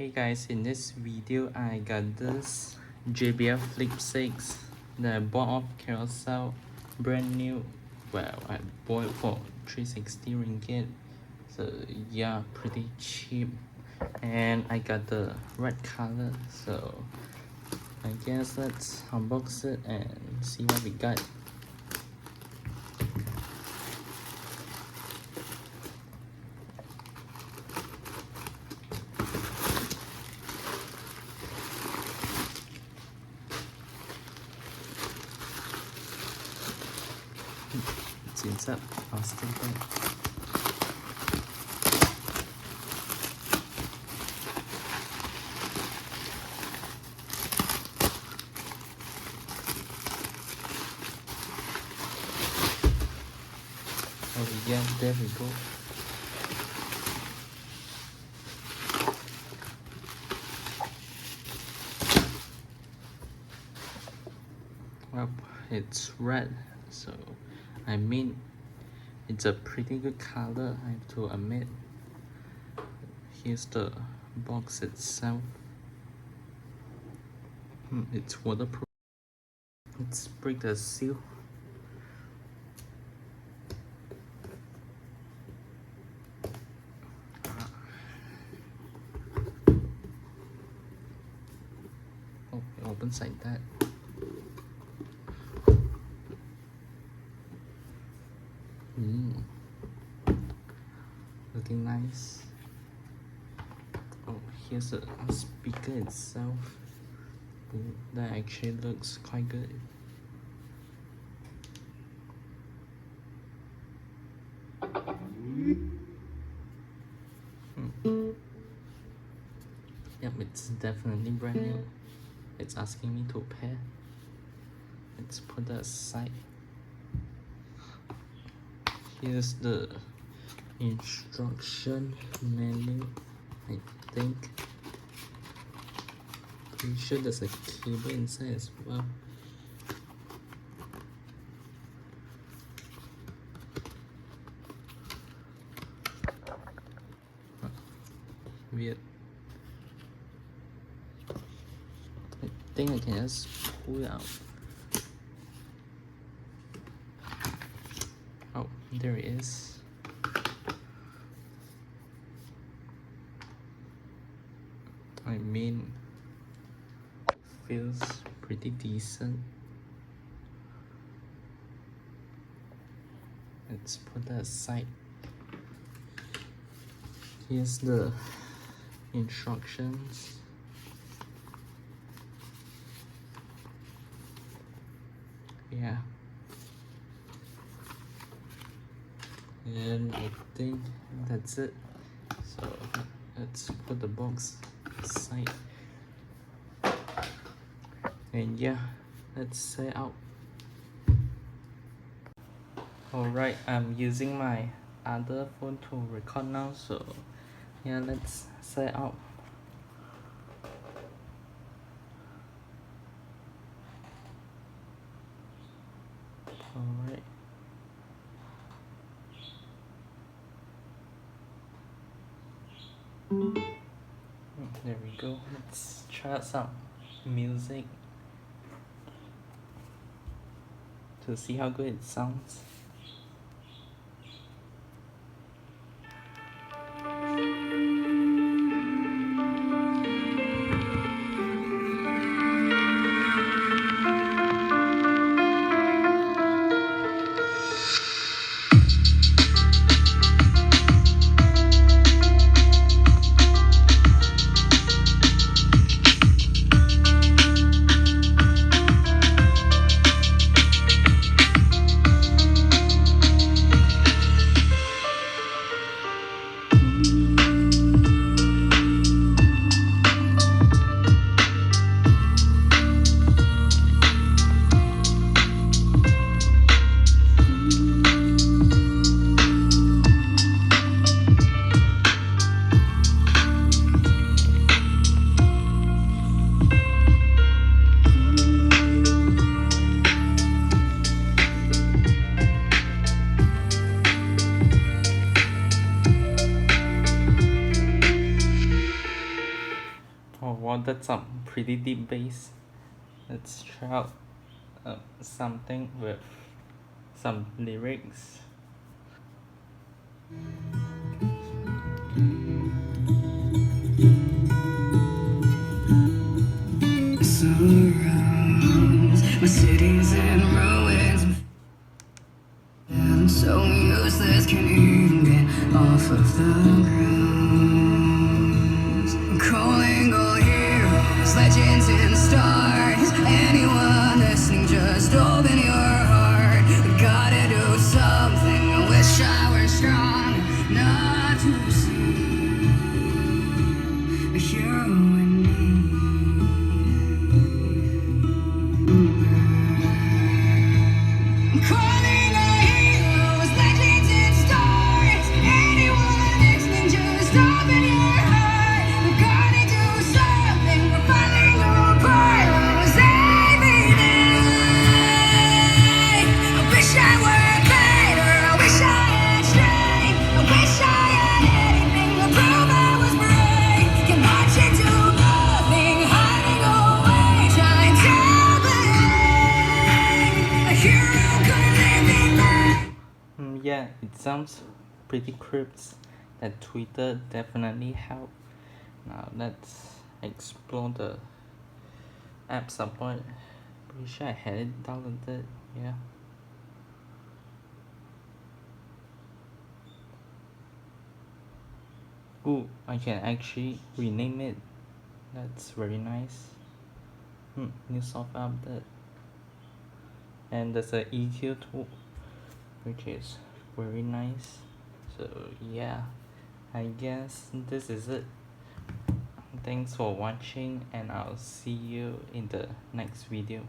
Hey guys, in this video I got this JBL Flip 6 that I bought off Carousel, brand new. Well, I bought it for 360 ringgit, so yeah, pretty cheap. And I got the red color, so I guess let's unbox it and see what we got. It's inside plastic bag. Oh yeah, there we go. Well, it's red, so I mean it's a pretty good color, I have to admit. Here's the box itself. It's waterproof. Let's break the seal. Oh, it opens like that. Looking nice. Oh, here's the speaker itself. That actually looks quite good. Yep, it's definitely brand new. It's asking me to pair. Let's put that aside. Here's the instruction manual, I think. Pretty sure there's a cable inside as well. Weird. I think I can just pull it out. Oh, there it is. I mean, feels pretty decent. Let's put that aside. Here's the instructions. Yeah. And I think that's it. So let's put the box aside. And yeah, let's set out. Alright, I'm using my other phone to record now, so yeah, let's set out. Alright. There we go. Let's try out some music to see how good it sounds. wanted some pretty deep bass. Let's try out something with some lyrics. Surrounds my cities in ruins. I'm so useless, can't even get off of the ground. I'm calling all heroes, legends and stars. Anyone listening, just open your heart. We gotta do something. I wish I were strong not to see a hero in me. I'm calling all heroes, legends and stars. Anyone listening, just open your heart. We gotta do something. We're falling apart. Was every day. I wish I were better. I wish I had strength. I wish I had anything to prove I was brave. Can march into nothing, hiding away, trying to believe a hero could live in me. Yeah, it sounds pretty crypts. That Twitter definitely helped. Now let's explore the app support. Pretty sure I had it downloaded. Yeah. Ooh, I can actually rename it. That's very nice. New software update. And there's a EQ tool, which is very nice. So yeah, I guess this is it. Thanks for watching, and I'll see you in the next video.